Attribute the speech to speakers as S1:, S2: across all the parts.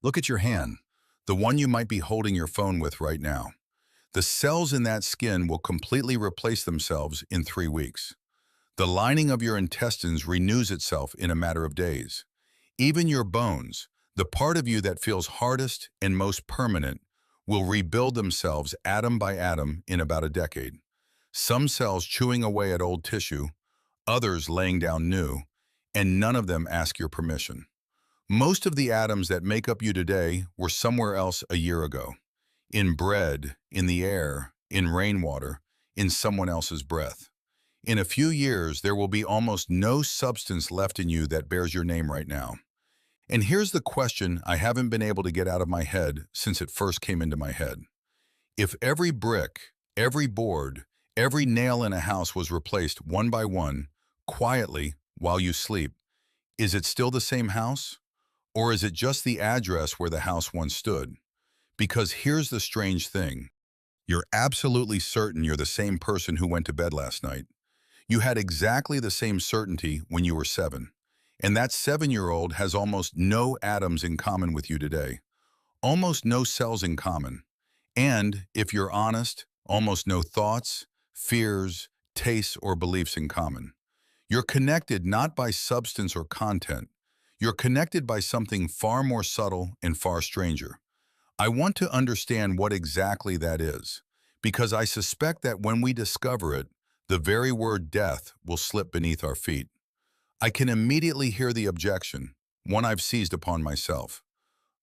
S1: Look at your hand, the one you might be holding your phone with right now. The cells in that skin will completely replace themselves in 3 weeks. The lining of your intestines renews itself in a matter of days. Even your bones, the part of you that feels hardest and most permanent, will rebuild themselves atom by atom in about a decade. Some cells chewing away at old tissue, others laying down new, and none of them ask your permission. Most of the atoms that make up you today were somewhere else a year ago. In bread, in the air, in rainwater, in someone else's breath. In a few years, there will be almost no substance left in you that bears your name right now. And here's the question I haven't been able to get out of my head since it first came into my head. If every brick, every board, every nail in a house was replaced one by one, quietly, while you sleep, is it still the same house? Or is it just the address where the house once stood? Because here's the strange thing. You're absolutely certain you're the same person who went to bed last night. You had exactly the same certainty when you were 7. And that 7-year-old has almost no atoms in common with you today. Almost no cells in common. And, if you're honest, almost no thoughts, fears, tastes, or beliefs in common. You're connected not by substance or content. You're connected by something far more subtle and far stranger. I want to understand what exactly that is, because I suspect that when we discover it, the very word death will slip beneath our feet. I can immediately hear the objection, one I've seized upon myself.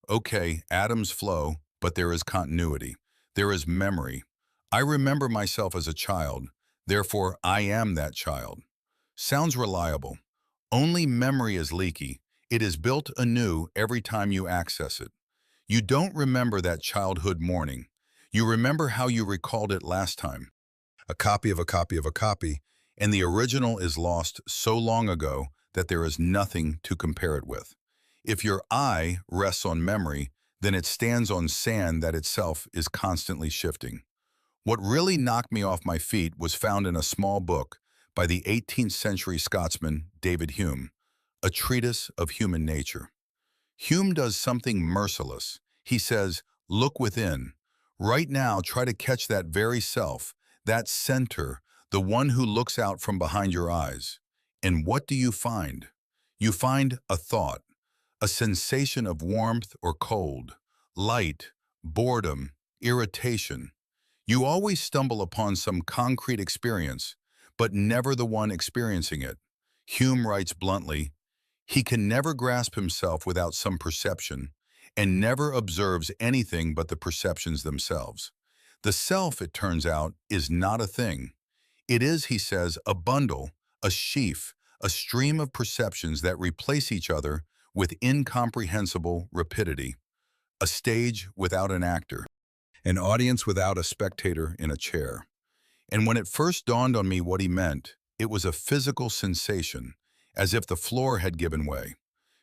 S1: Okay, atoms flow, but there is continuity. There is memory. I remember myself as a child, therefore I am that child. Sounds reliable. Only memory is leaky. It is built anew every time you access it. You don't remember that childhood morning. You remember how you recalled it last time. A copy of a copy of a copy, and the original is lost so long ago that there is nothing to compare it with. If your eye rests on memory, then it stands on sand that itself is constantly shifting. What really knocked me off my feet was found in a small book by the 18th century Scotsman David Hume, a treatise of human nature. Hume does something merciless. He says, look within. Right now, try to catch that very self, that center, the one who looks out from behind your eyes. And what do you find? You find a thought, a sensation of warmth or cold, light, boredom, irritation. You always stumble upon some concrete experience, but never the one experiencing it. Hume writes bluntly, he can never grasp himself without some perception, and never observes anything but the perceptions themselves. The self, it turns out, is not a thing. It is, he says, a bundle, a sheaf, a stream of perceptions that replace each other with incomprehensible rapidity. A stage without an actor, an audience without a spectator in a chair. And when it first dawned on me what he meant, it was a physical sensation, as if the floor had given way.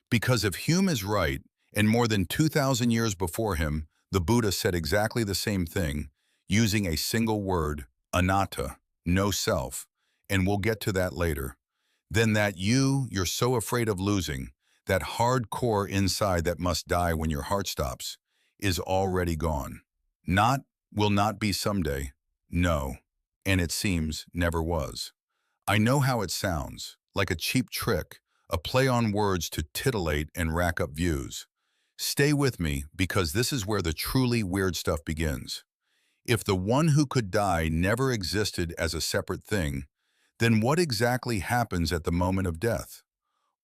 S1: Because if Hume is right, and more than 2,000 years before him, the Buddha said exactly the same thing, using a single word, anatta, no self, and we'll get to that later, then that you're so afraid of losing, that hard core inside that must die when your heart stops, is already gone. Not, will not be someday, no, and it seems never was. I know how it sounds, like a cheap trick, a play on words to titillate and rack up views. Stay with me, because this is where the truly weird stuff begins. If the one who could die never existed as a separate thing, then what exactly happens at the moment of death?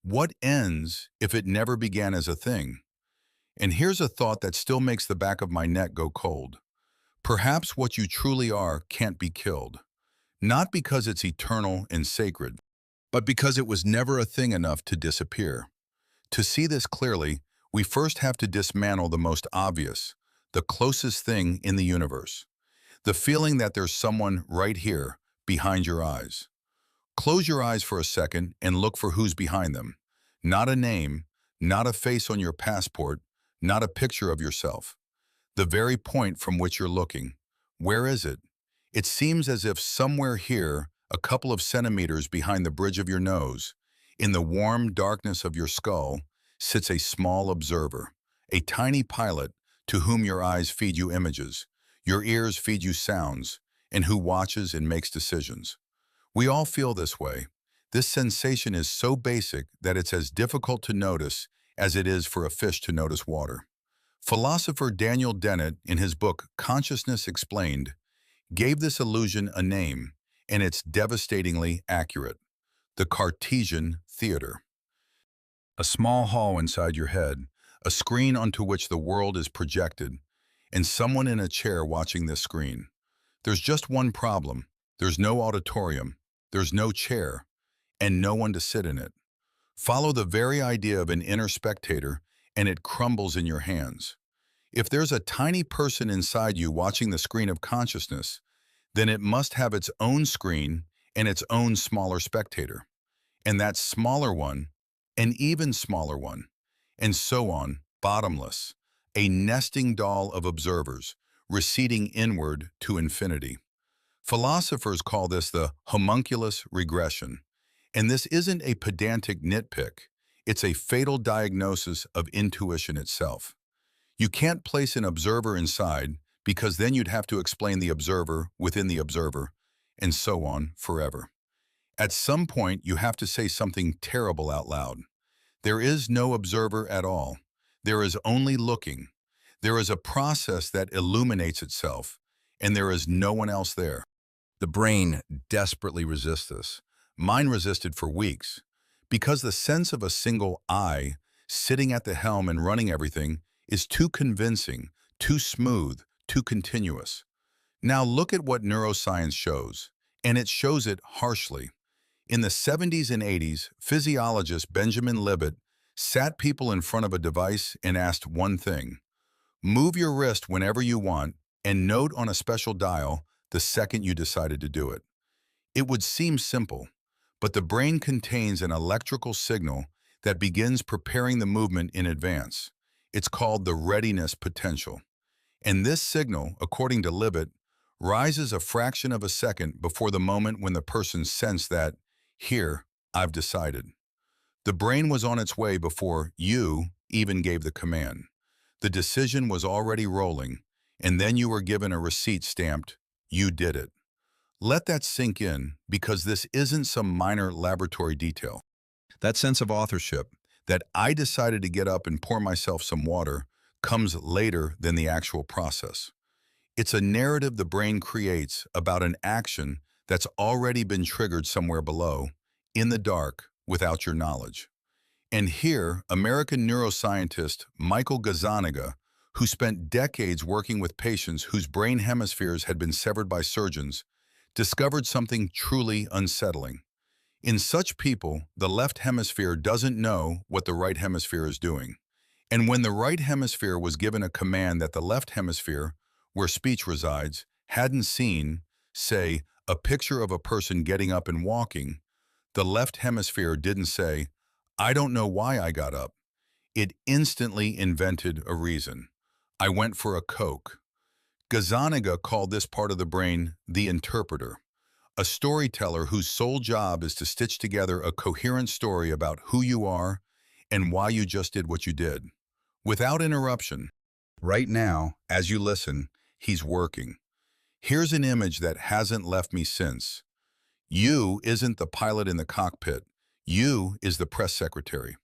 S1: What ends if it never began as a thing? And here's a thought that still makes the back of my neck go cold. Perhaps what you truly are can't be killed. Not because it's eternal and sacred, but because it was never a thing enough to disappear. To see this clearly, we first have to dismantle the most obvious, the closest thing in the universe. The feeling that there's someone right here, behind your eyes. Close your eyes for a second and look for who's behind them. Not a name, not a face on your passport, not a picture of yourself. The very point from which you're looking. Where is it? It seems as if somewhere here, a couple of centimeters behind the bridge of your nose, in the warm darkness of your skull, sits a small observer, a tiny pilot to whom your eyes feed you images, your ears feed you sounds, and who watches and makes decisions. We all feel this way. This sensation is so basic that it's as difficult to notice as it is for a fish to notice water. Philosopher Daniel Dennett, in his book Consciousness Explained, gave this illusion a name, and it's devastatingly accurate: the Cartesian theater. A small hall inside your head, a screen onto which the world is projected, and someone in a chair watching this screen. There's just one problem. There's no auditorium, there's no chair, and no one to sit in it. Follow the very idea of an inner spectator, and it crumbles in your hands. If there's a tiny person inside you watching the screen of consciousness, then it must have its own screen and its own smaller spectator. And that smaller one, an even smaller one, and so on, bottomless, a nesting doll of observers, receding inward to infinity. Philosophers call this the homunculus regression, and this isn't a pedantic nitpick, it's a fatal diagnosis of intuition itself. You can't place an observer inside because then you'd have to explain the observer within the observer, and so on forever. At some point, you have to say something terrible out loud. There is no observer at all. There is only looking. There is a process that illuminates itself, and there is no one else there. The brain desperately resists this. Mine resisted for weeks, because the sense of a single I sitting at the helm and running everything is too convincing, too smooth, too continuous. Now look at what neuroscience shows, and it shows it harshly. In the 70s and 80s, physiologist Benjamin Libet sat people in front of a device and asked one thing: move your wrist whenever you want and note on a special dial the second you decided to do it. It would seem simple, but the brain contains an electrical signal that begins preparing the movement in advance. It's called the readiness potential. And this signal, according to Libet, rises a fraction of a second before the moment when the person sensed that, here, I've decided. The brain was on its way before you even gave the command. The decision was already rolling, and then you were given a receipt stamped, you did it. Let that sink in, because this isn't some minor laboratory detail. That sense of authorship, that I decided to get up and pour myself some water, comes later than the actual process. It's a narrative the brain creates about an action that's already been triggered somewhere below, in the dark, without your knowledge. And here, American neuroscientist Michael Gazzaniga, who spent decades working with patients whose brain hemispheres had been severed by surgeons, discovered something truly unsettling. In such people, the left hemisphere doesn't know what the right hemisphere is doing. And when the right hemisphere was given a command that the left hemisphere, where speech resides, hadn't seen, say, a picture of a person getting up and walking, the left hemisphere didn't say, I don't know why I got up. It instantly invented a reason. I went for a Coke. Gazzaniga called this part of the brain the interpreter, a storyteller whose sole job is to stitch together a coherent story about who you are and why you just did what you did, without interruption. Right now, as you listen, he's working. Here's an image that hasn't left me since. You isn't the pilot in the cockpit. You is the press secretary,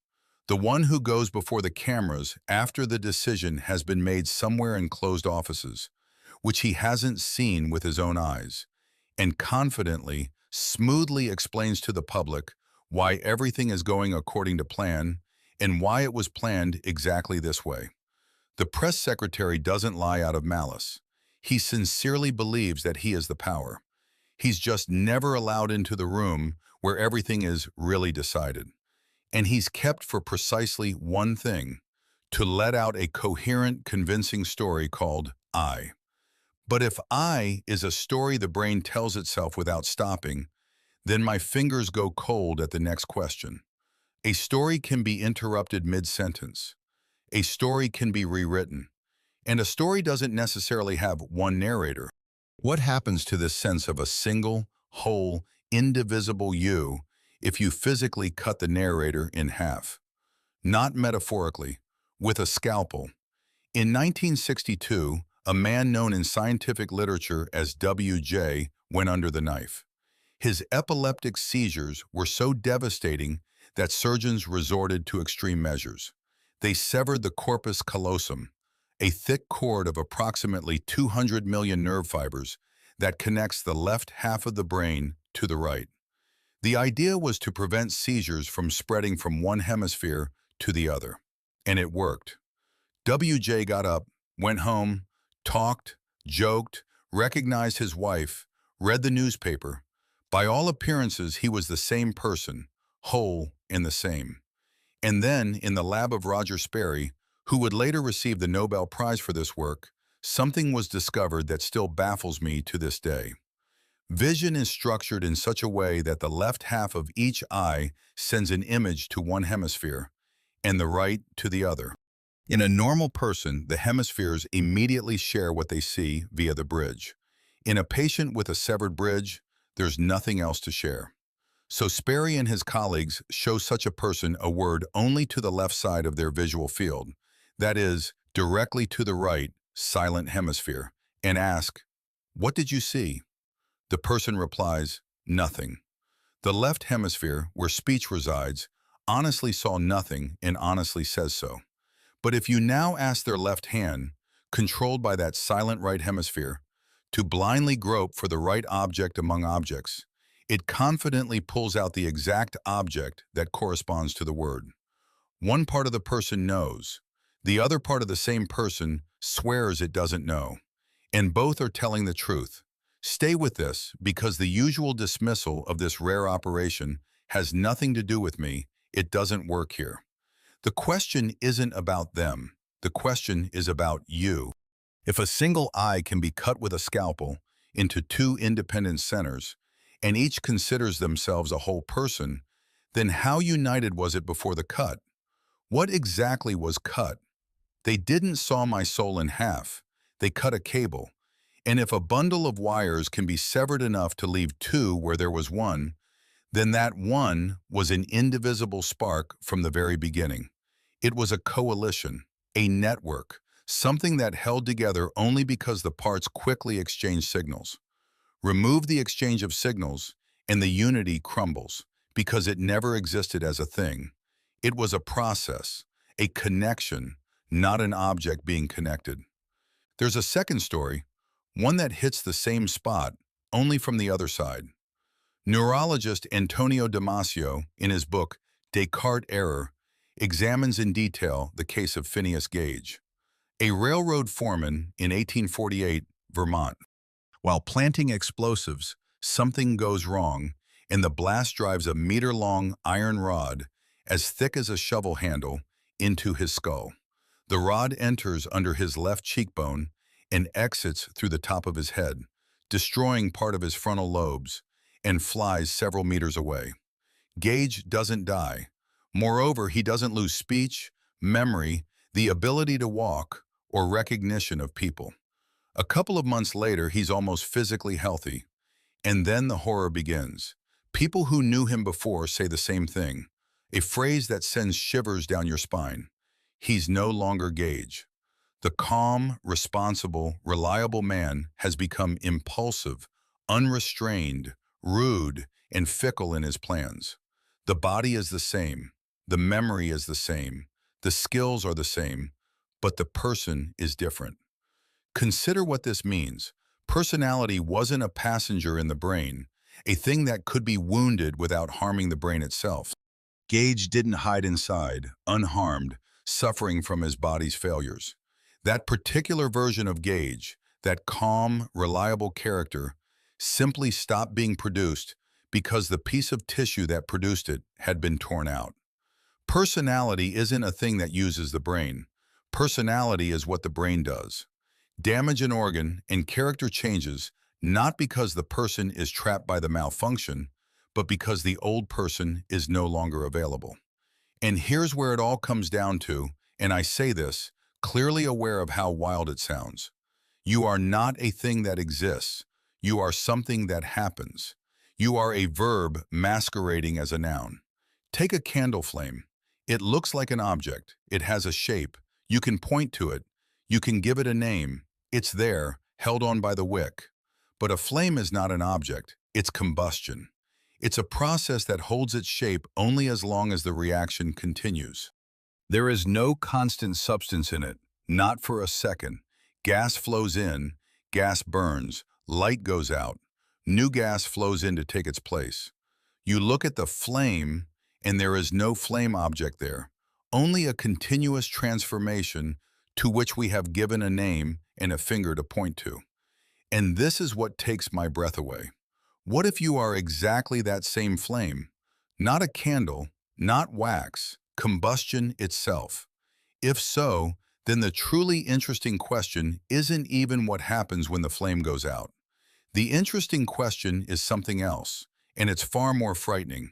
S1: the one who goes before the cameras after the decision has been made somewhere in closed offices, which he hasn't seen with his own eyes, and confidently, smoothly explains to the public why everything is going according to plan and why it was planned exactly this way. The press secretary doesn't lie out of malice. He sincerely believes that he is the power. He's just never allowed into the room where everything is really decided. And he's kept for precisely one thing: to let out a coherent, convincing story called I. But if I is a story the brain tells itself without stopping, then my fingers go cold at the next question. A story can be interrupted mid-sentence. A story can be rewritten. And a story doesn't necessarily have one narrator. What happens to this sense of a single, whole, indivisible you if you physically cut the narrator in half? Not metaphorically. with a scalpel. In 1962, a man known in scientific literature as WJ went under the knife. His epileptic seizures were so devastating that surgeons resorted to extreme measures. They severed the corpus callosum, a thick cord of approximately 200 million nerve fibers that connects the left half of the brain to the right. The idea was to prevent seizures from spreading from one hemisphere to the other. And it worked. WJ got up, went home, talked, joked, recognized his wife, read the newspaper. By all appearances, he was the same person, whole and the same. And then, in the lab of Roger Sperry, who would later receive the Nobel Prize for this work, something was discovered that still baffles me to this day. Vision is structured in such a way that the left half of each eye sends an image to one hemisphere, and the right to the other. In a normal person, the hemispheres immediately share what they see via the bridge. In a patient with a severed bridge, there's nothing else to share. So Sperry and his colleagues show such a person a word only to the left side of their visual field, that is, directly to the right, silent hemisphere, and ask, "What did you see?" The person replies, "Nothing." The left hemisphere, where speech resides, honestly saw nothing and honestly says so. But if you now ask their left hand, controlled by that silent right hemisphere, to blindly grope for the right object among objects, it confidently pulls out the exact object that corresponds to the word. One part of the person knows. The other part of the same person swears it doesn't know. And both are telling the truth. Stay with this, because the usual dismissal of this rare operation has nothing to do with me. It doesn't work here. The question isn't about them. The question is about you. If a single eye can be cut with a scalpel into two independent centers, and each considers themselves a whole person, then how united was it before the cut? What exactly was cut? They didn't saw my soul in half. They cut a cable. And if a bundle of wires can be severed enough to leave two where there was one, then that one was an indivisible spark from the very beginning. It was a coalition, a network, something that held together only because the parts quickly exchanged signals. Remove the exchange of signals, and the unity crumbles, because it never existed as a thing. It was a process, a connection, not an object being connected. There's a second story, one that hits the same spot, only from the other side. Neurologist Antonio Damasio, in his book Descartes' Error, examines in detail the case of Phineas Gage, a railroad foreman in 1848, Vermont. While planting explosives, something goes wrong, and the blast drives a meter-long iron rod, as thick as a shovel handle, into his skull. The rod enters under his left cheekbone and exits through the top of his head, destroying part of his frontal lobes, and flies several meters away. Gage doesn't die. Moreover, he doesn't lose speech, memory, the ability to walk, or recognition of people. A couple of months later, he's almost physically healthy. And then the horror begins. People who knew him before say the same thing, a phrase that sends shivers down your spine. He's no longer Gage. The calm, responsible, reliable man has become impulsive, unrestrained, rude, and fickle in his plans. The body is the same. The memory is the same. The skills are the same, but the person is different. Consider what this means. Personality wasn't a passenger in the brain, a thing that could be wounded without harming the brain itself. Gage didn't hide inside, unharmed, suffering from his body's failures. That particular version of Gage, that calm, reliable character, simply stopped being produced because the piece of tissue that produced it had been torn out. Personality isn't a thing that uses the brain. Personality is what the brain does. Damage an organ and character changes, not because the person is trapped by the malfunction, but because the old person is no longer available. And here's where it all comes down to, and I say this, clearly aware of how wild it sounds. You are not a thing that exists. You are something that happens. You are a verb masquerading as a noun. Take a candle flame. It looks like an object. It has a shape. You can point to it. You can give it a name. It's there, held on by the wick. But a flame is not an object. It's combustion. It's a process that holds its shape only as long as the reaction continues. There is no constant substance in it, not for a second. Gas flows in, gas burns, light goes out, new gas flows in to take its place. You look at the flame, and there is no flame object there, only a continuous transformation to which we have given a name and a finger to point to. And this is what takes my breath away. What if you are exactly that same flame? Not a candle, not wax, combustion itself. If so, then the truly interesting question isn't even what happens when the flame goes out. The interesting question is something else, and it's far more frightening.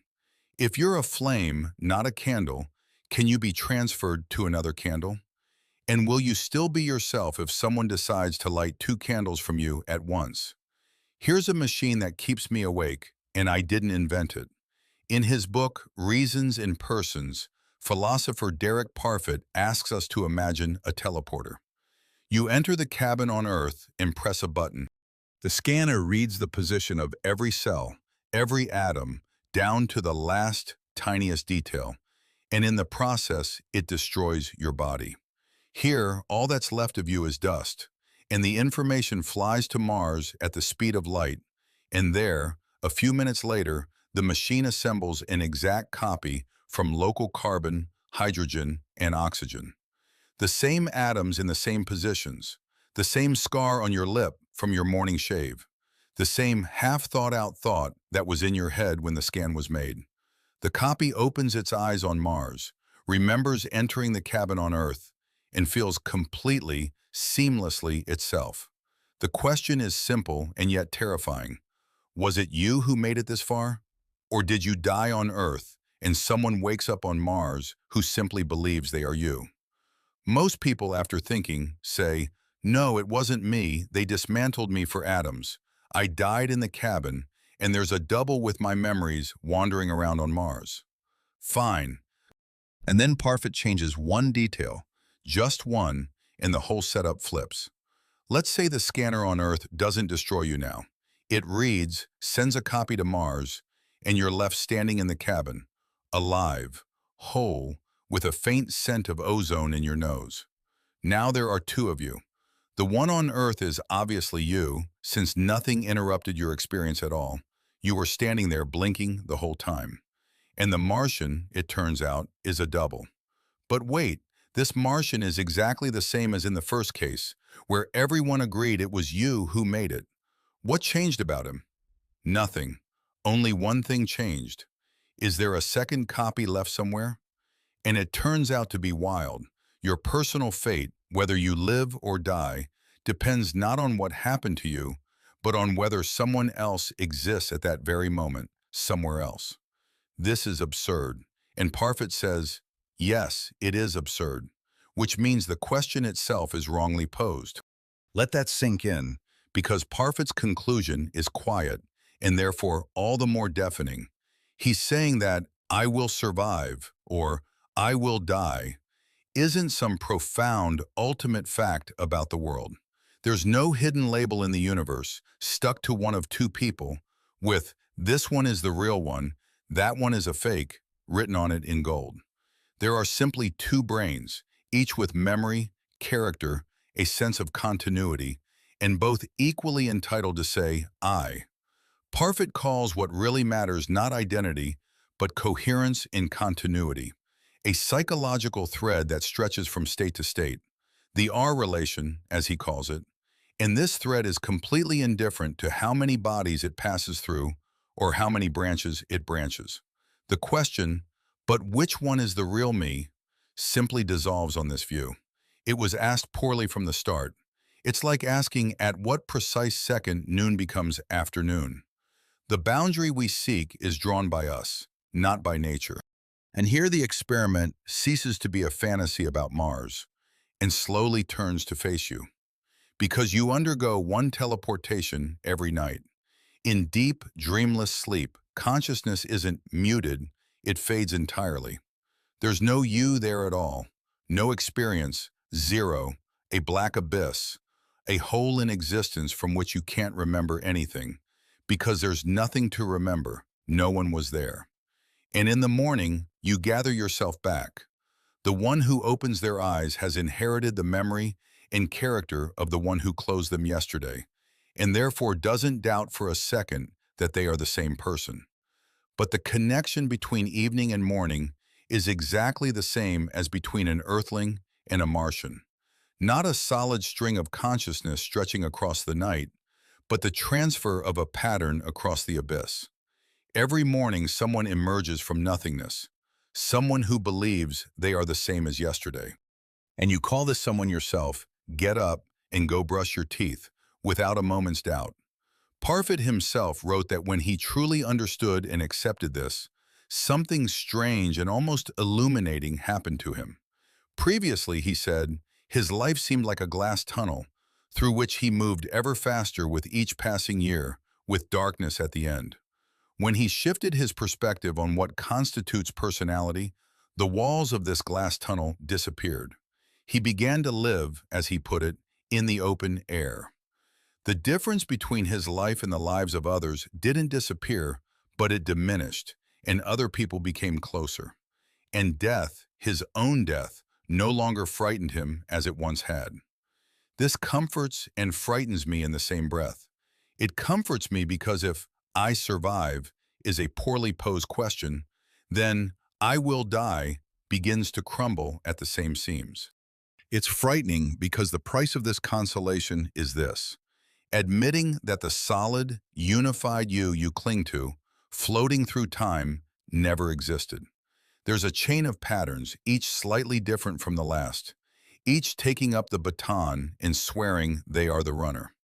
S1: If you're a flame, not a candle, can you be transferred to another candle? And will you still be yourself if someone decides to light two candles from you at once? Here's a machine that keeps me awake, and I didn't invent it. In his book, Reasons in Persons, philosopher Derek Parfit asks us to imagine a teleporter. You enter the cabin on Earth and press a button. The scanner reads the position of every cell, every atom, down to the last, tiniest detail. And in the process, it destroys your body. Here, all that's left of you is dust, and the information flies to Mars at the speed of light, and there, a few minutes later, the machine assembles an exact copy from local carbon, hydrogen, and oxygen. The same atoms in the same positions, the same scar on your lip from your morning shave, the same half-thought-out thought that was in your head when the scan was made. The copy opens its eyes on Mars, remembers entering the cabin on Earth, and feels completely, seamlessly itself. The question is simple and yet terrifying. Was it you who made it this far? Or did you die on Earth and someone wakes up on Mars who simply believes they are you? Most people, after thinking, say, "No, it wasn't me. They dismantled me for atoms. I died in the cabin, and there's a double with my memories wandering around on Mars." Fine. And then Parfit changes one detail, just one, and the whole setup flips. Let's say the scanner on Earth doesn't destroy you now. It reads, sends a copy to Mars, and you're left standing in the cabin, alive, whole, with a faint scent of ozone in your nose. Now there are two of you. The one on Earth is obviously you, since nothing interrupted your experience at all. You were standing there blinking the whole time. And the Martian, it turns out, is a double. But wait, this Martian is exactly the same as in the first case, where everyone agreed it was you who made it. What changed about him? Nothing. Only one thing changed. Is there a second copy left somewhere? And it turns out to be wild. Your personal fate, whether you live or die, depends not on what happened to you, but on whether someone else exists at that very moment, somewhere else. This is absurd. And Parfit says, yes, it is absurd, which means the question itself is wrongly posed. Let that sink in, because Parfit's conclusion is quiet and therefore all the more deafening. He's saying that "I will survive" or "I will die" isn't some profound, ultimate fact about the world. There's no hidden label in the universe stuck to one of two people with "this one is the real one, that one is a fake" written on it in gold. There are simply two brains, each with memory, character, a sense of continuity, and both equally entitled to say "I." Parfit calls what really matters not identity, but coherence in continuity, a psychological thread that stretches from state to state, the R relation, as he calls it. And this thread is completely indifferent to how many bodies it passes through or how many branches it branches. The question, but which one is the real me, simply dissolves on this view. It was asked poorly from the start. It's like asking at what precise second noon becomes afternoon. The boundary we seek is drawn by us, not by nature. And here the experiment ceases to be a fantasy about Mars and slowly turns to face you. Because you undergo one teleportation every night. In deep, dreamless sleep, consciousness isn't muted, it fades entirely. There's no you there at all, no experience, Zero, a black abyss, a hole in existence from which you can't remember anything, because there's nothing to remember, no one was there. And in the morning, you gather yourself back. The one who opens their eyes has inherited the memory and character of the one who closed them yesterday, and therefore doesn't doubt for a second that they are the same person. But the connection between evening and morning is exactly the same as between an earthling and a Martian. Not a solid string of consciousness stretching across the night, but the transfer of a pattern across the abyss. Every morning someone emerges from nothingness, someone who believes they are the same as yesterday. And you call this someone yourself, get up and go brush your teeth, without a moment's doubt. Parfit himself wrote that when he truly understood and accepted this, something strange and almost illuminating happened to him. Previously, he said, his life seemed like a glass tunnel, through which he moved ever faster with each passing year, with darkness at the end. When he shifted his perspective on what constitutes personality, the walls of this glass tunnel disappeared. He began to live, as he put it, in the open air. The difference between his life and the lives of others didn't disappear, but it diminished, and other people became closer. And death, his own death, no longer frightened him as it once had. This comforts and frightens me in the same breath. It comforts me because if I survive is a poorly posed question, then I will die begins to crumble at the same seams. It's frightening because the price of this consolation is this: admitting that the solid, unified you cling to, floating through time, never existed. There's a chain of patterns, each slightly different from the last, each taking up the baton and swearing they are the runner.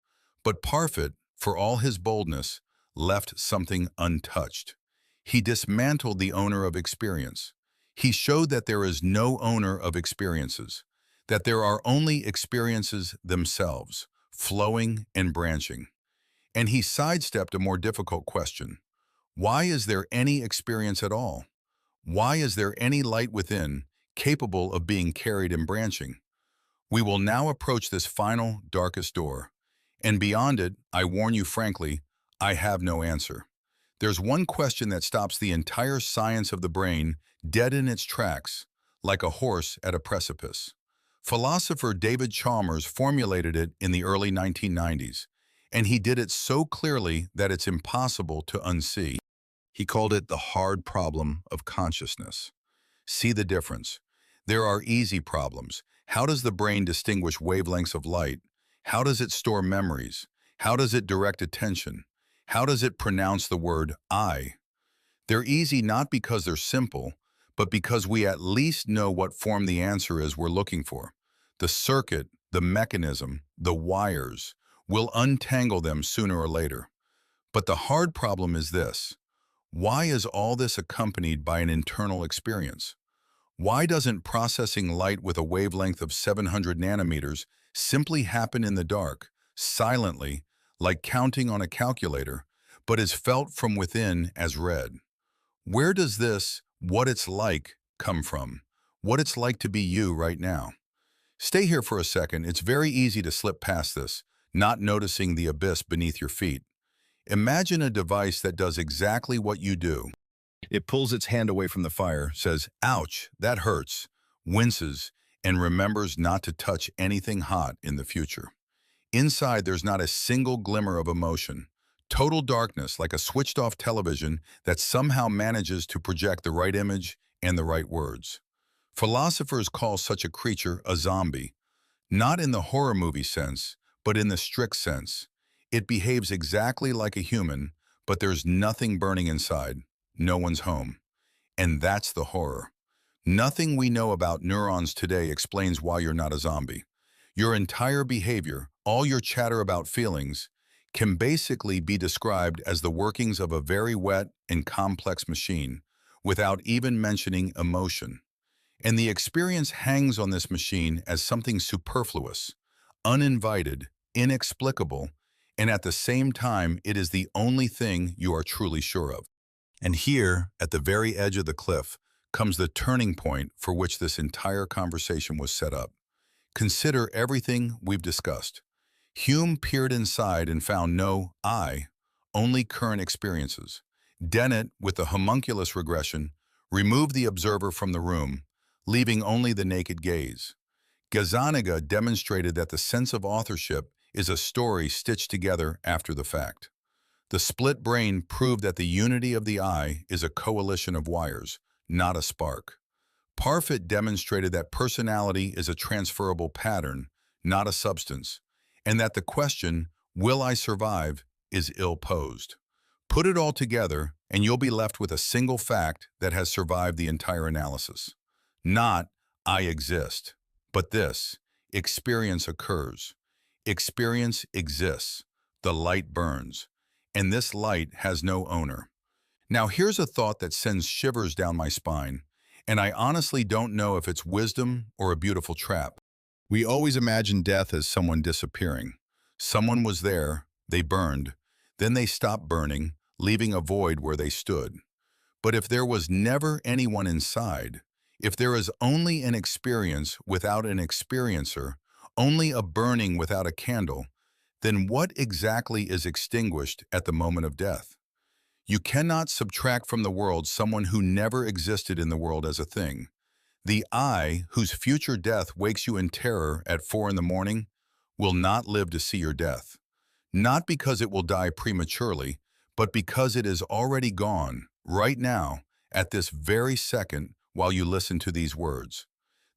S1: But Parfit, for all his boldness, left something untouched. He dismantled the owner of experience. He showed that there is no owner of experiences, that there are only experiences themselves, flowing and branching. And he sidestepped a more difficult question. Why is there any experience at all? Why is there any light within, capable of being carried and branching? We will now approach this final, darkest door. And beyond it, I warn you frankly, I have no answer. There's one question that stops the entire science of the brain dead in its tracks, like a horse at a precipice. Philosopher David Chalmers formulated it in the early 1990s, and he did it so clearly that it's impossible to unsee. He called it the hard problem of consciousness. See the difference. There are easy problems. How does the brain distinguish wavelengths of light? How does it store memories? How does it direct attention? How does it pronounce the word I? They're easy not because they're simple, but because we at least know what form the answer is we're looking for. The circuit, the mechanism, the wires, we'll untangle them sooner or later. But the hard problem is this: why is all this accompanied by an internal experience? Why doesn't processing light with a wavelength of 700 nanometers simply happen in the dark, silently, like counting on a calculator, but is felt from within as read? Where does this, what it's like, come from? What it's like to be you right now? Stay here for a second. It's very easy to slip past this, not noticing the abyss beneath your feet. Imagine a device that does exactly what you do. It pulls its hand away from the fire, says, "Ouch, that hurts," winces, and remembers not to touch anything hot in the future. Inside, there's not a single glimmer of emotion. Total darkness, like a switched-off television that somehow manages to project the right image and the right words. Philosophers call such a creature a zombie, not in the horror movie sense, but in the strict sense. It behaves exactly like a human, but there's nothing burning inside. No one's home. And that's the horror. Nothing we know about neurons today explains why you're not a zombie. Your entire behavior, all your chatter about feelings, can basically be described as the workings of a very wet and complex machine, without even mentioning emotion. And the experience hangs on this machine as something superfluous, uninvited, inexplicable, and at the same time, it is the only thing you are truly sure of. And here, at the very edge of the cliff, comes the turning point for which this entire conversation was set up. Consider everything we've discussed. Hume peered inside and found no I, only current experiences. Dennett, with the homunculus regression, removed the observer from the room, leaving only the naked gaze. Gazzaniga demonstrated that the sense of authorship is a story stitched together after the fact. The split brain proved that the unity of the I is a coalition of wires, not a spark. Parfit demonstrated that personality is a transferable pattern, not a substance, and that the question, will I survive, is ill-posed. Put it all together, and you'll be left with a single fact that has survived the entire analysis. Not, I exist, but this, experience occurs. Experience exists. The light burns, and this light has no owner. Now here's a thought that sends shivers down my spine, and I honestly don't know if it's wisdom or a beautiful trap. We always imagine death as someone disappearing. Someone was there, they burned, then they stopped burning, leaving a void where they stood. But if there was never anyone inside, if there is only an experience without an experiencer, only a burning without a candle, then what exactly is extinguished at the moment of death? You cannot subtract from the world someone who never existed in the world as a thing. The I, whose future death wakes you in terror at 4 in the morning, will not live to see your death. Not because it will die prematurely, but because it is already gone, right now, at this very second, while you listen to these words.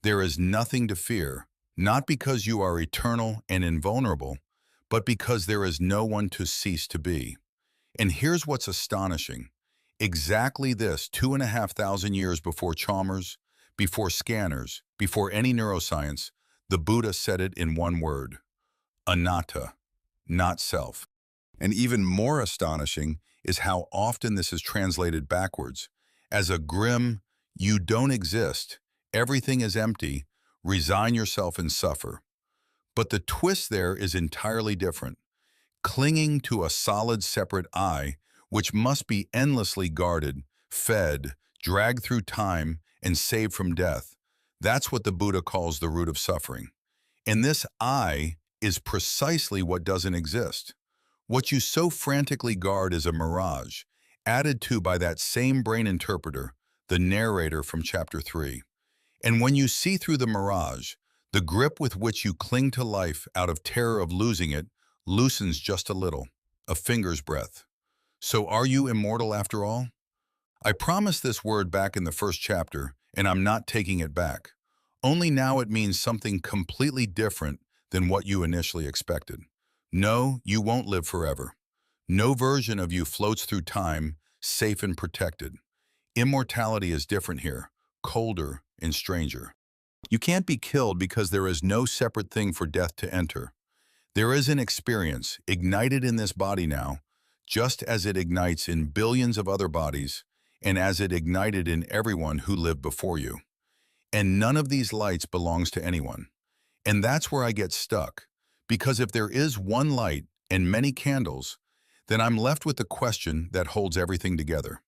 S1: There is nothing to fear, not because you are eternal and invulnerable, but because there is no one to cease to be. And here's what's astonishing. Exactly this 2,500 years before Chalmers, before scanners, before any neuroscience, the Buddha said it in one word: anatta, not self. And even more astonishing is how often this is translated backwards, as a grim, you don't exist, everything is empty, resign yourself and suffer. But the twist there is entirely different. Clinging to a solid separate I, which must be endlessly guarded, fed, dragged through time, and saved from death. That's what the Buddha calls the root of suffering. And this I is precisely what doesn't exist. What you so frantically guard is a mirage, added to by that same brain interpreter, the narrator from chapter 3. And when you see through the mirage, the grip with which you cling to life out of terror of losing it loosens just a little, a finger's breadth. So are you immortal after all? I promised this word back in the first chapter, and I'm not taking it back. Only now it means something completely different than what you initially expected. No, you won't live forever. No version of you floats through time, safe and protected. Immortality is different here, colder and stranger. You can't be killed because there is no separate thing for death to enter. There is an experience ignited in this body now, just as it ignites in billions of other bodies, and as it ignited in everyone who lived before you. And none of these lights belongs to anyone. And that's where I get stuck, because if there is one light and many candles, then I'm left with the question that holds everything together.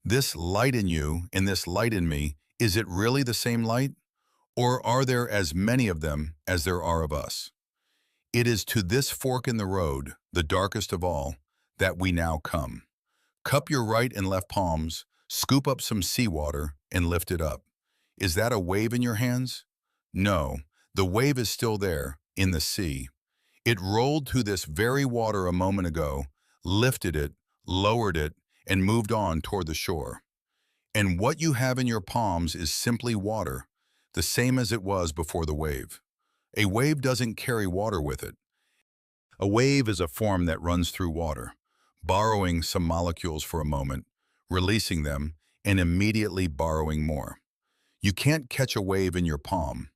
S1: This light in you and this light in me, is it really the same light? Or are there as many of them as there are of us? It is to this fork in the road, the darkest of all, that we now come. Cup your right and left palms, scoop up some seawater, and lift it up. Is that a wave in your hands? No, the wave is still there, in the sea. It rolled to this very water a moment ago, lifted it, lowered it, and moved on toward the shore. And what you have in your palms is simply water, the same as it was before the wave. A wave doesn't carry water with it. A wave is a form that runs through water, borrowing some molecules for a moment, releasing them, and immediately borrowing more. You can't catch a wave in your palm.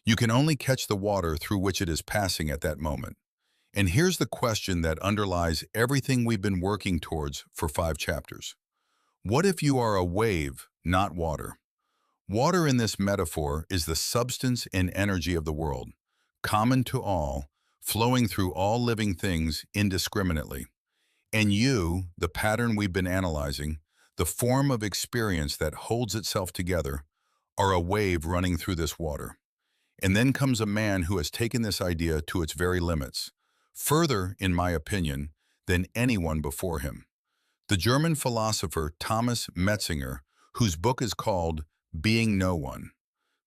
S1: You can only catch the water through which it is passing at that moment. And here's the question that underlies everything we've been working towards for 5 chapters. What if you are a wave, not water? Water in this metaphor is the substance and energy of the world, common to all, flowing through all living things indiscriminately. And you, the pattern we've been analyzing, the form of experience that holds itself together, are a wave running through this water. And then comes a man who has taken this idea to its very limits, further, in my opinion, than anyone before him. The German philosopher Thomas Metzinger, whose book is called Being No One.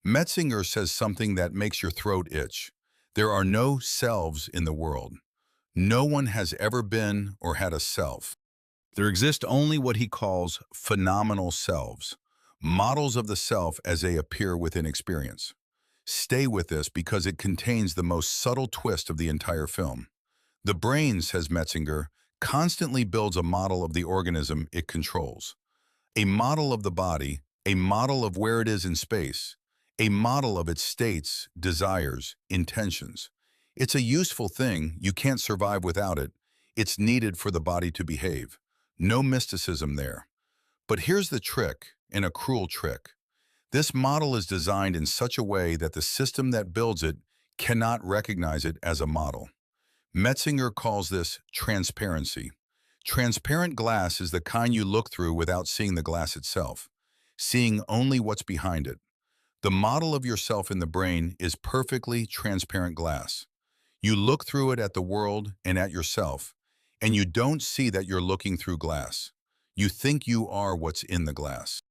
S1: Metzinger says something that makes your throat itch. There are no selves in the world. No one has ever been or had a self. There exist only what he calls phenomenal selves, models of the self as they appear within experience. Stay with this because it contains the most subtle twist of the entire film. The brain, says Metzinger, constantly builds a model of the organism it controls. A model of the body, a model of where it is in space, a model of its states, desires, intentions. It's a useful thing, you can't survive without it. It's needed for the body to behave. No mysticism there. But here's the trick, and a cruel trick. This model is designed in such a way that the system that builds it cannot recognize it as a model. Metzinger calls this transparency. Transparent glass is the kind you look through without seeing the glass itself, seeing only what's behind it. The model of yourself in the brain is perfectly transparent glass. You look through it at the world and at yourself, and you don't see that you're looking through glass. You think you are what's in the glass.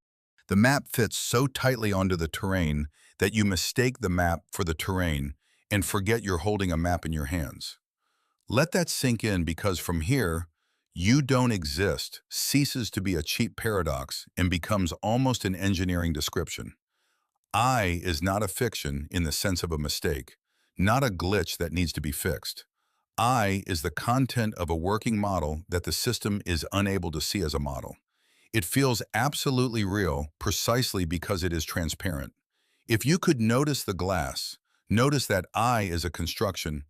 S1: The map fits so tightly onto the terrain that you mistake the map for the terrain and forget you're holding a map in your hands. Let that sink in because from here, you don't exist ceases to be a cheap paradox and becomes almost an engineering description. I is not a fiction in the sense of a mistake, not a glitch that needs to be fixed. I is the content of a working model that the system is unable to see as a model. It feels absolutely real precisely because it is transparent. If you could notice the glass, notice that I is a construction,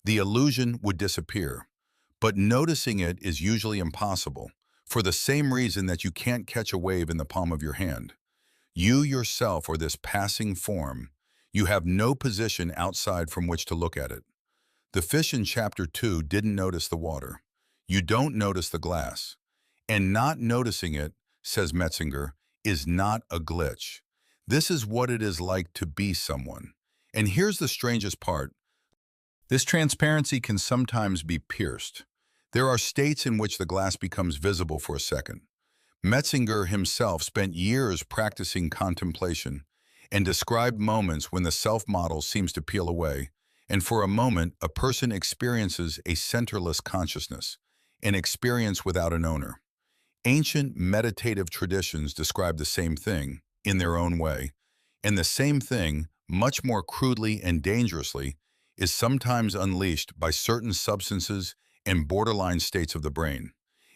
S1: the illusion would disappear. But noticing it is usually impossible, for the same reason that you can't catch a wave in the palm of your hand. You yourself are this passing form. You have no position outside from which to look at it. The fish in chapter 2 didn't notice the water. You don't notice the glass. And not noticing it, says Metzinger, is not a glitch. This is what it is like to be someone. And here's the strangest part. This transparency can sometimes be pierced. There are states in which the glass becomes visible for a second. Metzinger himself spent years practicing contemplation and described moments when the self-model seems to peel away, and for a moment a person experiences a centerless consciousness, an experience without an owner. Ancient meditative traditions describe the same thing, in their own way, and the same thing, much more crudely and dangerously, is sometimes unleashed by certain substances and borderline states of the brain.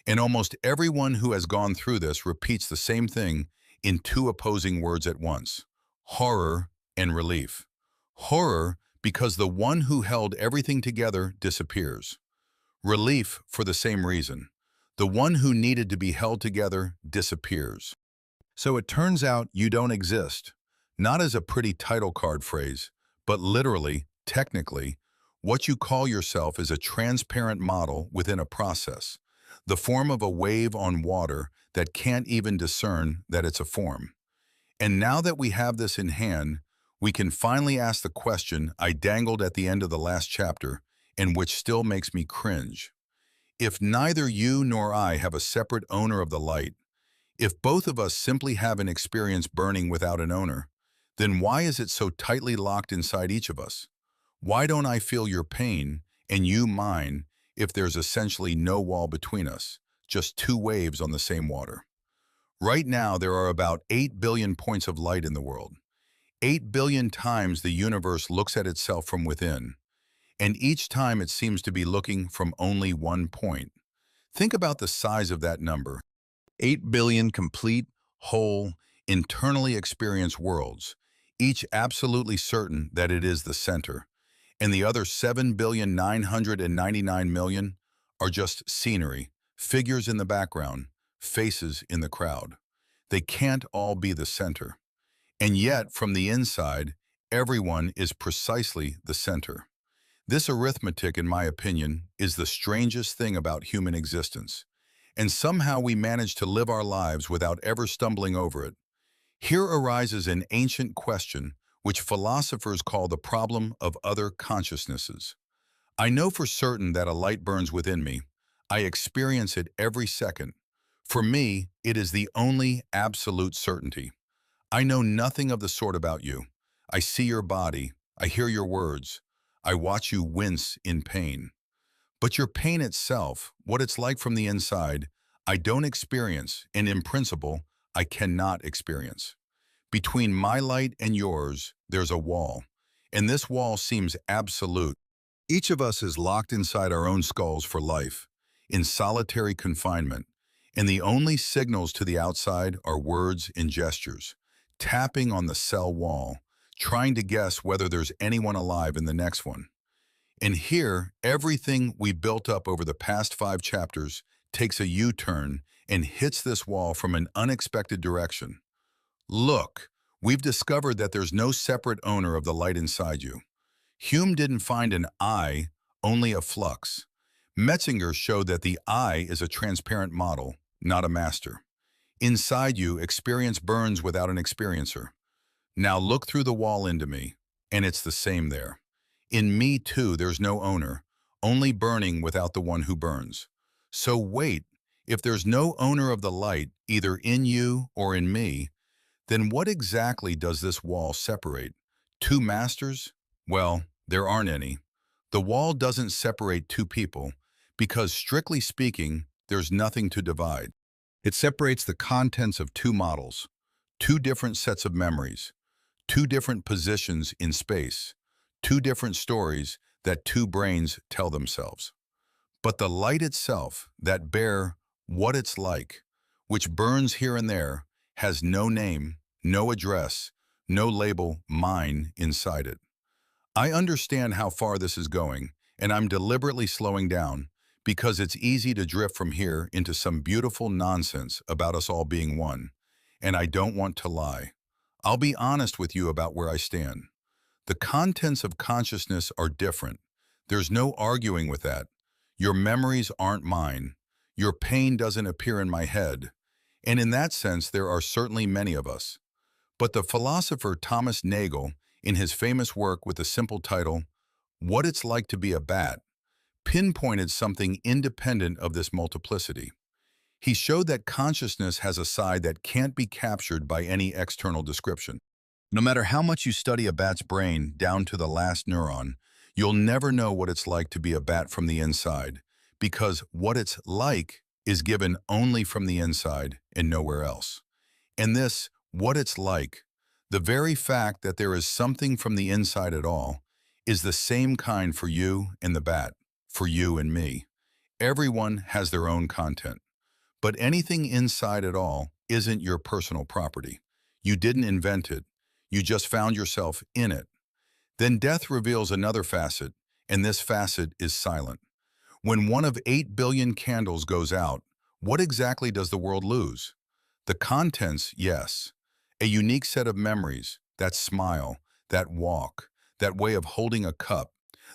S1: And almost everyone who has gone through this repeats the same thing in two opposing words at once: horror and relief. Horror because the one who held everything together disappears. Relief for the same reason. The one who needed to be held together disappears. So it turns out you don't exist, not as a pretty title card phrase, but literally, technically, what you call yourself is a transparent model within a process, the form of a wave on water that can't even discern that it's a form. And now that we have this in hand, we can finally ask the question I dangled at the end of the last chapter, and which still makes me cringe. If neither you nor I have a separate owner of the light, if both of us simply have an experience burning without an owner, then why is it so tightly locked inside each of us? Why don't I feel your pain and you mine if there's essentially no wall between us, just two waves on the same water? Right now, there are about 8 billion points of light in the world. 8 billion times the universe looks at itself from within, and each time it seems to be looking from only one point. Think about the size of that number. 8 billion complete, whole, internally experienced worlds, each absolutely certain that it is the center. And the other 7,999,000,000 are just scenery, figures in the background, faces in the crowd. They can't all be the center. And yet, from the inside, everyone is precisely the center. This arithmetic, in my opinion, is the strangest thing about human existence. And somehow we manage to live our lives without ever stumbling over it. Here arises an ancient question which philosophers call the problem of other consciousnesses. I know for certain that a light burns within me. I experience it every second. For me, it is the only absolute certainty. I know nothing of the sort about you. I see your body. I hear your words. I watch you wince in pain. But your pain itself, what it's like from the inside, I don't experience, and in principle, I cannot experience. Between my light and yours, there's a wall, and this wall seems absolute. Each of us is locked inside our own skulls for life, in solitary confinement, and the only signals to the outside are words and gestures, tapping on the cell wall, trying to guess whether there's anyone alive in the next one. And here, everything we built up over the past 5 chapters takes a U-turn and hits this wall from an unexpected direction. Look, we've discovered that there's no separate owner of the light inside you. Hume didn't find an I, only a flux. Metzinger showed that the I is a transparent model, not a master. Inside you, experience burns without an experiencer. Now look through the wall into me, and it's the same there. In me too, there's no owner, only burning without the one who burns. So wait, if there's no owner of the light, either in you or in me, then what exactly does this wall separate? Two masters? Well, there aren't any. The wall doesn't separate two people because, strictly speaking, there's nothing to divide. It separates the contents of two models, two different sets of memories, two different positions in space, two different stories that two brains tell themselves. But the light itself, that bare what it's like, which burns here and there, has no name, no address, no label mine inside it. I understand how far this is going, and I'm deliberately slowing down because it's easy to drift from here into some beautiful nonsense about us all being one, and I don't want to lie. I'll be honest with you about where I stand. The contents of consciousness are different. There's no arguing with that. Your memories aren't mine. Your pain doesn't appear in my head. And in that sense, there are certainly many of us. But the philosopher Thomas Nagel, in his famous work with the simple title, What It's Like to Be a Bat, pinpointed something independent of this multiplicity. He showed that consciousness has a side that can't be captured by any external description. No matter how much you study a bat's brain down to the last neuron, you'll never know what it's like to be a bat from the inside, because what it's like is given only from the inside and nowhere else. And this, what it's like, the very fact that there is something from the inside at all, is the same kind for you and the bat, for you and me. Everyone has their own content. But anything inside at all isn't your personal property. You didn't invent it. You just found yourself in it. Then death reveals another facet, and this facet is silent. When one of 8 billion candles goes out, what exactly does the world lose? The contents, yes. A unique set of memories, that smile, that walk, that way of holding a cup,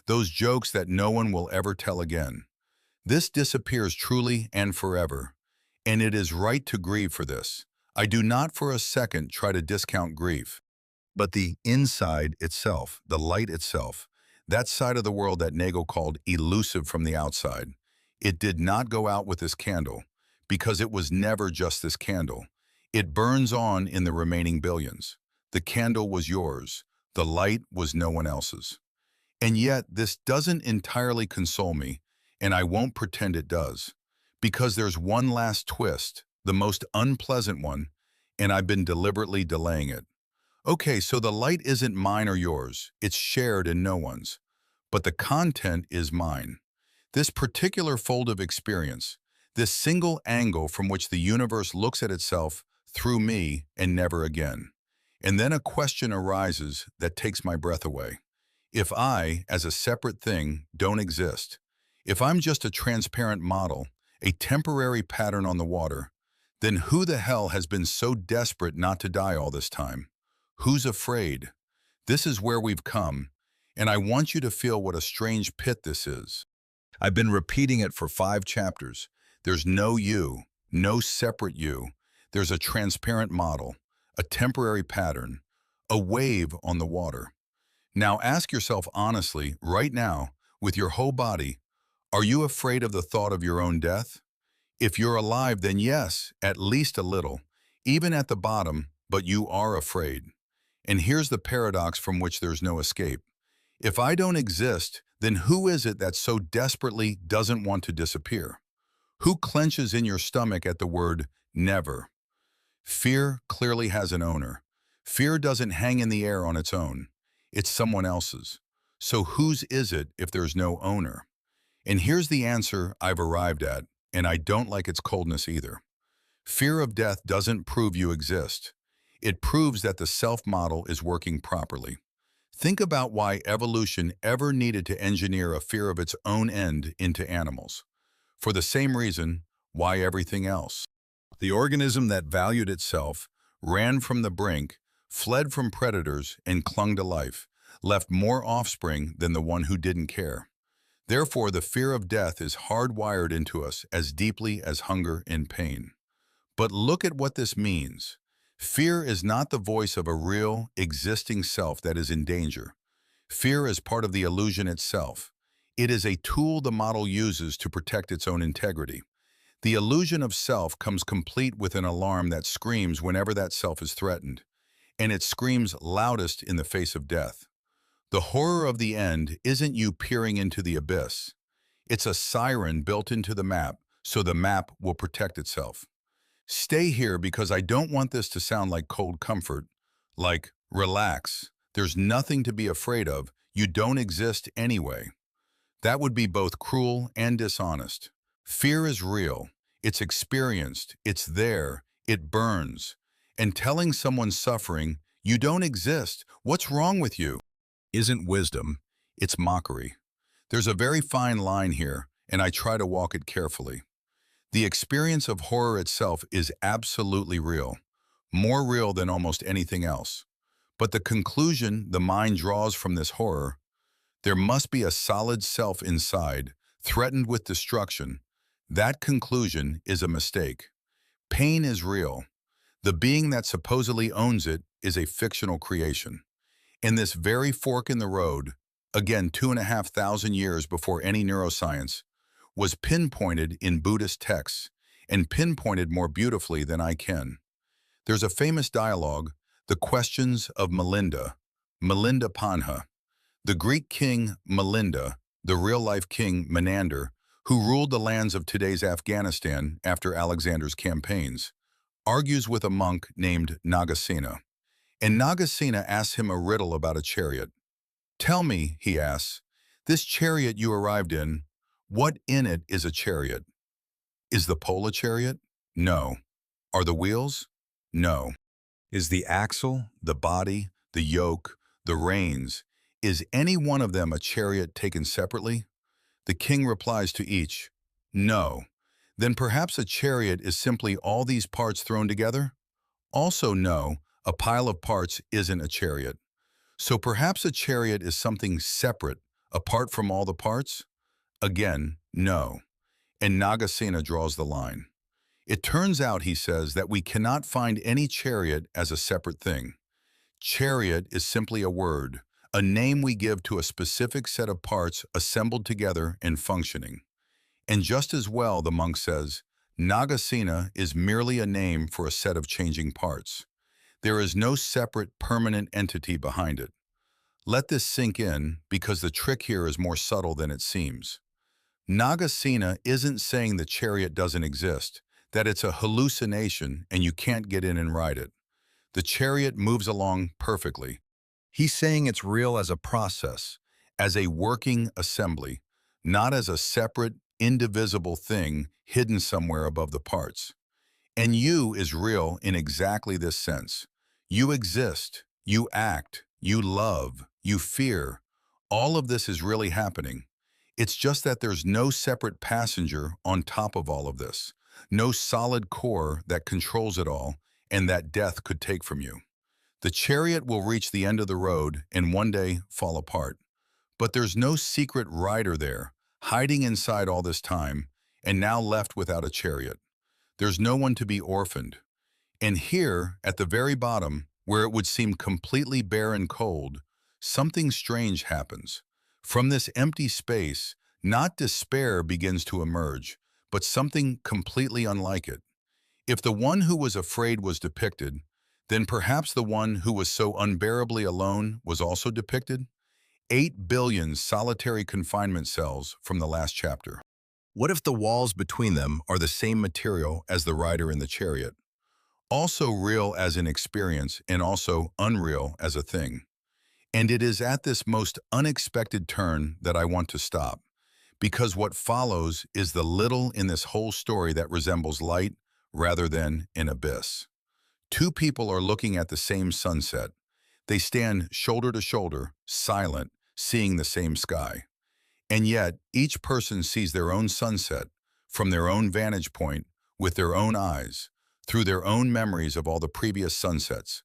S1: those jokes that no one will ever tell again. This disappears truly and forever. And it is right to grieve for this. I do not for a second try to discount grief. But the inside itself, the light itself, that side of the world that Nagel called elusive from the outside, it did not go out with this candle, because it was never just this candle. It burns on in the remaining billions. The candle was yours. The light was no one else's. And yet, this doesn't entirely console me, and I won't pretend it does, because there's one last twist, the most unpleasant one, and I've been deliberately delaying it. Okay, so the light isn't mine or yours. It's shared and no one's. But the content is mine. This particular fold of experience, this single angle from which the universe looks at itself through me and never again. And then a question arises that takes my breath away. If I, as a separate thing, don't exist, if I'm just a transparent model, a temporary pattern on the water, then who the hell has been so desperate not to die all this time? Who's afraid? This is where we've come, and I want you to feel what a strange pit this is. I've been repeating it for 5 chapters. There's no you, no separate you. There's a transparent model, a temporary pattern, a wave on the water. Now ask yourself honestly, right now, with your whole body, are you afraid of the thought of your own death? If you're alive, then yes, at least a little, even at the bottom, but you are afraid. And here's the paradox from which there's no escape. If I don't exist, then who is it that so desperately doesn't want to disappear? Who clenches in your stomach at the word never? Fear clearly has an owner. Fear doesn't hang in the air on its own. It's someone else's. So whose is it if there's no owner? And here's the answer I've arrived at, and I don't like its coldness either. Fear of death doesn't prove you exist. It proves that the self model is working properly. Think about why evolution ever needed to engineer a fear of its own end into animals. For the same reason, why everything else? The organism that valued itself, ran from the brink, fled from predators, and clung to life, left more offspring than the one who didn't care. Therefore, the fear of death is hardwired into us as deeply as hunger and pain. But look at what this means. Fear is not the voice of a real, existing self that is in danger. Fear is part of the illusion itself. It is a tool the model uses to protect its own integrity. The illusion of self comes complete with an alarm that screams whenever that self is threatened, and it screams loudest in the face of death. The horror of the end isn't you peering into the abyss. It's a siren built into the map, so the map will protect itself. Stay here because I don't want this to sound like cold comfort, like, relax, there's nothing to be afraid of, you don't exist anyway. That would be both cruel and dishonest. Fear is real, it's experienced, it's there, it burns. And telling someone suffering, you don't exist, what's wrong with you, isn't wisdom, it's mockery. There's a very fine line here, and I try to walk it carefully. The experience of horror itself is absolutely real, more real than almost anything else. But the conclusion the mind draws from this horror, there must be a solid self inside, threatened with destruction. That conclusion is a mistake. Pain is real. The being that supposedly owns it is a fictional creation. In this very fork in the road, again 2,500 years before any neuroscience, was pinpointed in Buddhist texts, and pinpointed more beautifully than I can. There's a famous dialogue, The Questions of Milinda, Milinda Panha. The Greek king Milinda, the real-life king Menander, who ruled the lands of today's Afghanistan after Alexander's campaigns, argues with a monk named Nagasena. And Nagasena asks him a riddle about a chariot. Tell me, he asks, this chariot you arrived in, what in it is a chariot? Is the pole a chariot? No. Are the wheels? No. Is the axle, the body, the yoke, the reins, is any one of them a chariot taken separately? The king replies to each, no. Then perhaps a chariot is simply all these parts thrown together? Also no, a pile of parts isn't a chariot. So perhaps a chariot is something separate, apart from all the parts? Again, no. And Nagasena draws the line. It turns out, he says, that we cannot find any chariot as a separate thing. Chariot is simply a word, a name we give to a specific set of parts assembled together and functioning. And just as well, the monk says, Nagasena is merely a name for a set of changing parts. There is no separate, permanent entity behind it. Let this sink in, because the trick here is more subtle than it seems. Nagasena isn't saying the chariot doesn't exist, that it's a hallucination and you can't get in and ride it. The chariot moves along perfectly. He's saying it's real as a process, as a working assembly, not as a separate, indivisible thing hidden somewhere above the parts. And you is real in exactly this sense. You exist, you act, you love, you fear. All of this is really happening. It's just that there's no separate passenger on top of all of this, no solid core that controls it all and that death could take from you. The chariot will reach the end of the road and one day fall apart. But there's no secret rider there, hiding inside all this time, and now left without a chariot. There's no one to be orphaned. And here, at the very bottom, where it would seem completely bare and cold, something strange happens. From this empty space, not despair begins to emerge, but something completely unlike it. If the one who was afraid was depicted, then perhaps the one who was so unbearably alone was also depicted? 8 billion solitary confinement cells from the last chapter. What if the walls between them are the same material as the rider in the chariot? Also real as an experience and also unreal as a thing. And it is at this most unexpected turn that I want to stop, because what follows is the little in this whole story that resembles light rather than an abyss. Two people are looking at the same sunset. They stand shoulder to shoulder, silent, seeing the same sky. And yet, each person sees their own sunset from their own vantage point, with their own eyes, through their own memories of all the previous sunsets.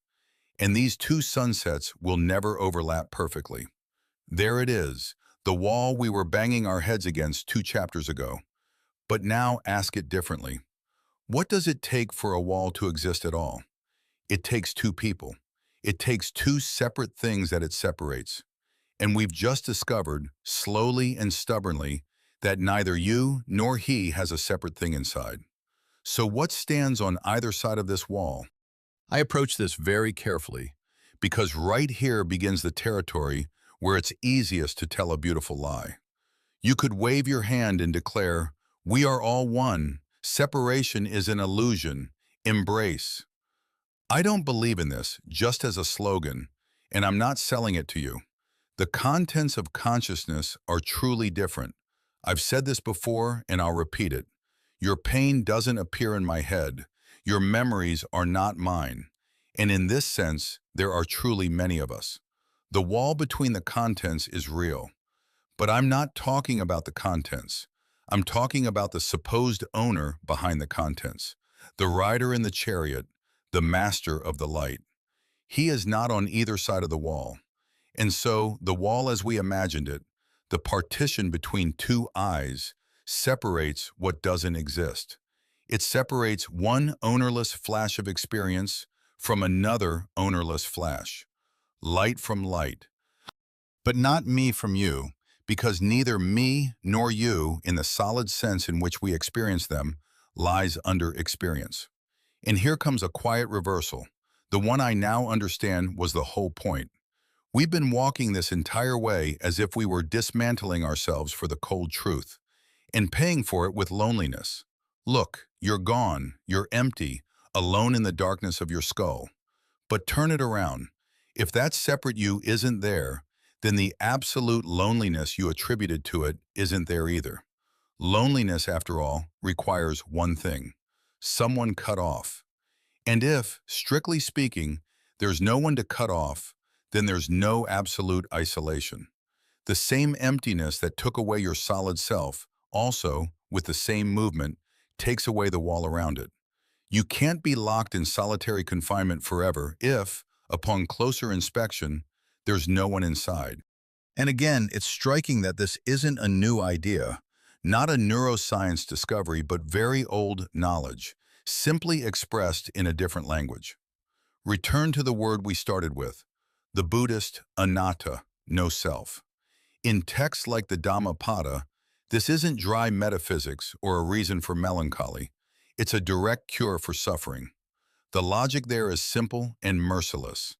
S1: And these two sunsets will never overlap perfectly. There it is, the wall we were banging our heads against 2 chapters ago. But now ask it differently. What does it take for a wall to exist at all? It takes two people. It takes two separate things that it separates. And we've just discovered, slowly and stubbornly, that neither you nor he has a separate thing inside. So what stands on either side of this wall? I approach this very carefully, because right here begins the territory where it's easiest to tell a beautiful lie. You could wave your hand and declare, "We are all one. Separation is an illusion. Embrace." I don't believe in this just as a slogan, and I'm not selling it to you. The contents of consciousness are truly different. I've said this before, and I'll repeat it. Your pain doesn't appear in my head. Your memories are not mine. And in this sense, there are truly many of us. The wall between the contents is real. But I'm not talking about the contents. I'm talking about the supposed owner behind the contents, the rider in the chariot, the master of the light. He is not on either side of the wall. And so, the wall as we imagined it, the partition between two eyes, separates what doesn't exist. It separates one ownerless flash of experience from another ownerless flash. Light from light. But not me from you, because neither me nor you, in the solid sense in which we experience them, lies under experience. And here comes a quiet reversal. The one I now understand was the whole point. We've been walking this entire way as if we were dismantling ourselves for the cold truth, and paying for it with loneliness. Look, you're gone, you're empty, alone in the darkness of your skull. But turn it around. If that separate you isn't there, then the absolute loneliness you attributed to it isn't there either. Loneliness, after all, requires one thing: someone cut off. And if, strictly speaking, there's no one to cut off, then there's no absolute isolation. The same emptiness that took away your solid self also, with the same movement, takes away the wall around it. You can't be locked in solitary confinement forever if, upon closer inspection, there's no one inside. And again, it's striking that this isn't a new idea, not a neuroscience discovery, but very old knowledge, simply expressed in a different language. Return to the word we started with, the Buddhist anatta, no self. In texts like the Dhammapada, this isn't dry metaphysics or a reason for melancholy. It's a direct cure for suffering. The logic there is simple and merciless.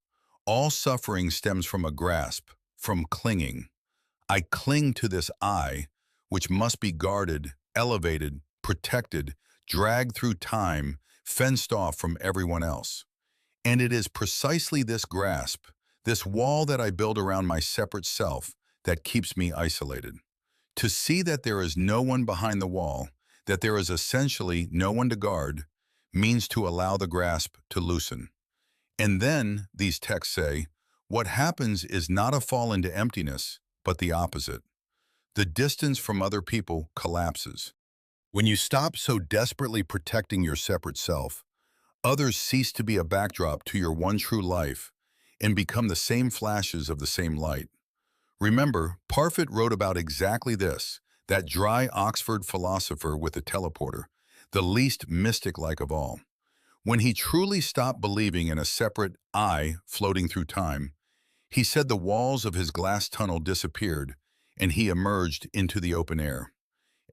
S1: All suffering stems from a grasp, from clinging. I cling to this I, which must be guarded, elevated, protected, dragged through time, fenced off from everyone else. And it is precisely this grasp, this wall that I build around my separate self, that keeps me isolated. To see that there is no one behind the wall, that there is essentially no one to guard, means to allow the grasp to loosen. And then, these texts say, what happens is not a fall into emptiness, but the opposite. The distance from other people collapses. When you stop so desperately protecting your separate self, others cease to be a backdrop to your one true life and become the same flashes of the same light. Remember, Parfit wrote about exactly this, that dry Oxford philosopher with the teleporter, the least mystic-like of all. When he truly stopped believing in a separate I floating through time, he said the walls of his glass tunnel disappeared and he emerged into the open air.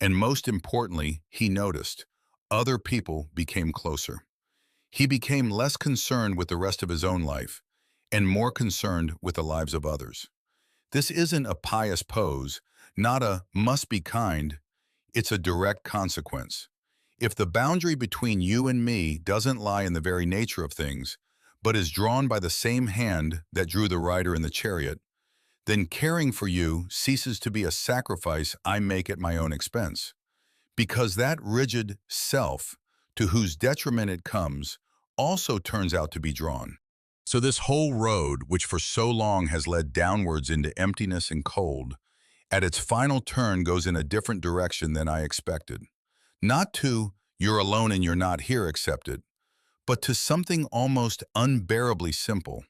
S1: And most importantly, he noticed other people became closer. He became less concerned with the rest of his own life and more concerned with the lives of others. This isn't a pious pose, not a must be kind, it's a direct consequence. If the boundary between you and me doesn't lie in the very nature of things, but is drawn by the same hand that drew the rider in the chariot, then caring for you ceases to be a sacrifice I make at my own expense. Because that rigid self, to whose detriment it comes, also turns out to be drawn. So this whole road, which for so long has led downwards into emptiness and cold, at its final turn goes in a different direction than I expected. Not to, you're alone and you're not here, accept it, but to something almost unbearably simple.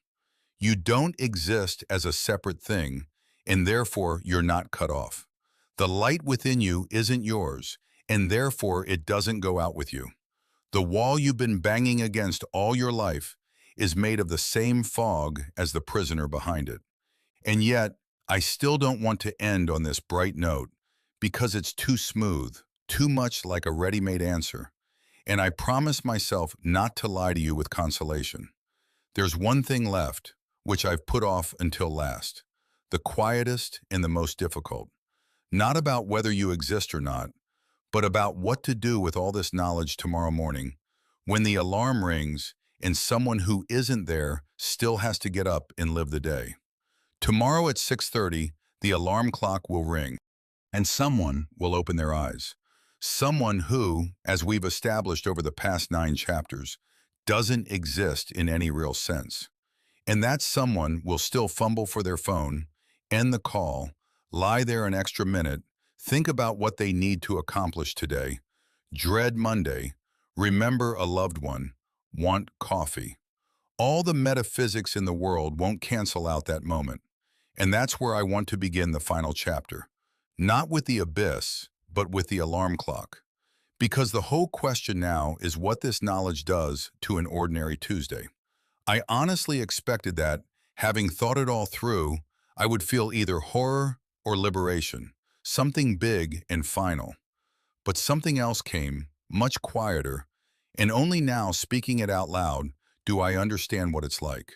S1: You don't exist as a separate thing, and therefore you're not cut off. The light within you isn't yours, and therefore it doesn't go out with you. The wall you've been banging against all your life is made of the same fog as the prisoner behind it. And yet, I still don't want to end on this bright note because it's too smooth, too much like a ready-made answer. And I promise myself not to lie to you with consolation. There's one thing left, which I've put off until last, the quietest and the most difficult. Not about whether you exist or not, but about what to do with all this knowledge tomorrow morning when the alarm rings and someone who isn't there still has to get up and live the day. Tomorrow at 6:30, the alarm clock will ring, and someone will open their eyes. Someone who, as we've established over the past 9 chapters, doesn't exist in any real sense. And that someone will still fumble for their phone, end the call, lie there an extra minute, think about what they need to accomplish today, dread Monday, remember a loved one, want coffee. All the metaphysics in the world won't cancel out that moment. And that's where I want to begin the final chapter. Not with the abyss, but with the alarm clock. Because the whole question now is what this knowledge does to an ordinary Tuesday. I honestly expected that, having thought it all through, I would feel either horror or liberation, something big and final. But something else came, much quieter, and only now, speaking it out loud, do I understand what it's like.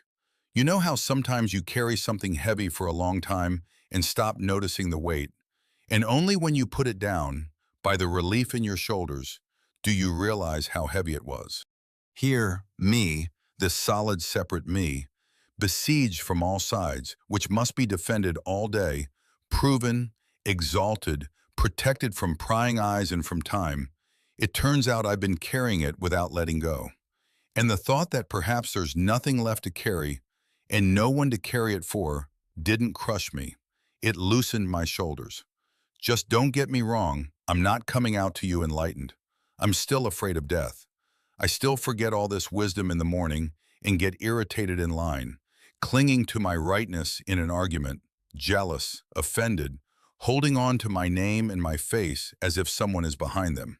S1: You know how sometimes you carry something heavy for a long time and stop noticing the weight, and only when you put it down, by the relief in your shoulders, do you realize how heavy it was. Here, me, this solid separate me, besieged from all sides, which must be defended all day, proven, exalted, protected from prying eyes and from time, it turns out I've been carrying it without letting go. And the thought that perhaps there's nothing left to carry and no one to carry it for didn't crush me. It loosened my shoulders. Just don't get me wrong, I'm not coming out to you enlightened. I'm still afraid of death. I still forget all this wisdom in the morning and get irritated in line, clinging to my rightness in an argument, jealous, offended, holding on to my name and my face as if someone is behind them.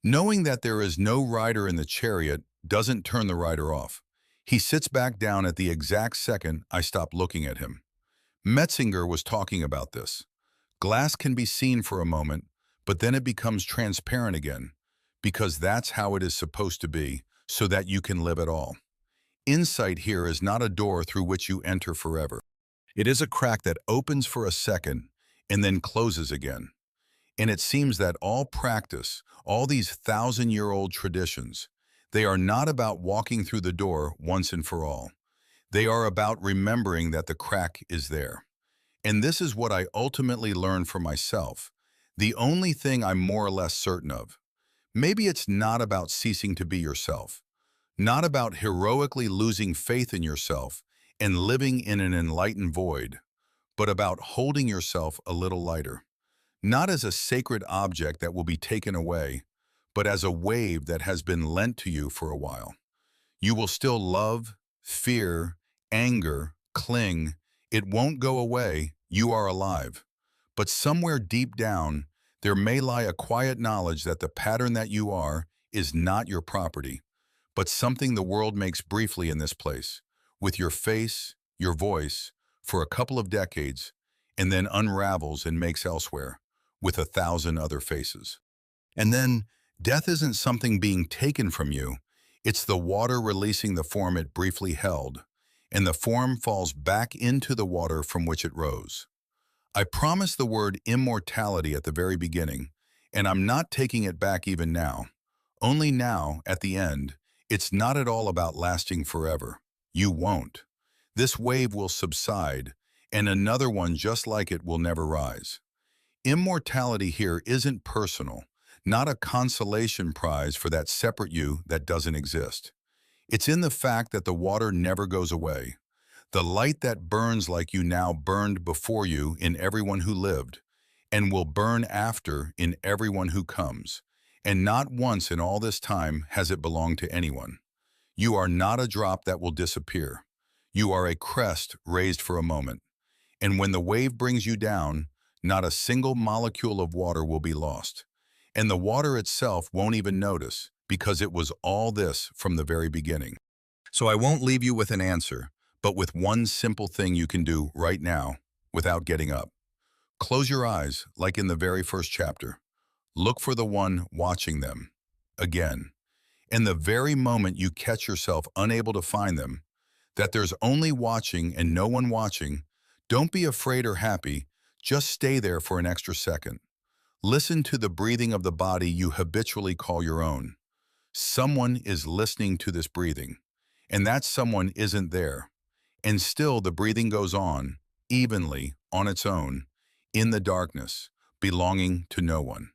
S1: Knowing that there is no rider in the chariot doesn't turn the rider off. He sits back down at the exact second I stop looking at him. Metzinger was talking about this. Glass can be seen for a moment, but then it becomes transparent again, because that's how it is supposed to be, so that you can live at all. Insight here is not a door through which you enter forever. It is a crack that opens for a second and then closes again. And it seems that all practice, all these 1,000-year-old traditions, they are not about walking through the door once and for all. They are about remembering that the crack is there. And this is what I ultimately learned for myself, the only thing I'm more or less certain of. Maybe it's not about ceasing to be yourself, not about heroically losing faith in yourself and living in an enlightened void, but about holding yourself a little lighter, not as a sacred object that will be taken away, but as a wave that has been lent to you for a while. You will still love, fear, anger, cling. It won't go away. You are alive. But somewhere deep down, there may lie a quiet knowledge that the pattern that you are is not your property, but something the world makes briefly in this place, with your face, your voice, for a couple of decades, and then unravels and makes elsewhere, with 1,000 other faces. And then, death isn't something being taken from you, it's the water releasing the form it briefly held, and the form falls back into the water from which it rose. I promised the word immortality at the very beginning, and I'm not taking it back even now. Only now, at the end, it's not at all about lasting forever. You won't. This wave will subside, and another one just like it will never rise. Immortality here isn't personal, not a consolation prize for that separate you that doesn't exist. It's in the fact that the water never goes away. The light that burns like you now burned before you in everyone who lived, and will burn after in everyone who comes. And not once in all this time has it belonged to anyone. You are not a drop that will disappear. You are a crest raised for a moment. And when the wave brings you down, not a single molecule of water will be lost. And the water itself won't even notice, because it was all this from the very beginning. So I won't leave you with an answer, but with one simple thing you can do right now, without getting up. Close your eyes, like in the very first chapter. Look for the one watching them. Again. And the very moment you catch yourself unable to find them, that there's only watching and no one watching, don't be afraid or happy, just stay there for an extra second. Listen to the breathing of the body you habitually call your own. Someone is listening to this breathing, and that someone isn't there. And still the breathing goes on, evenly, on its own, in the darkness, belonging to no one.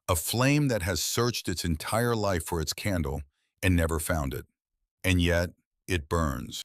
S1: A flame that has searched its entire life for its candle and never found it. And yet, it burns.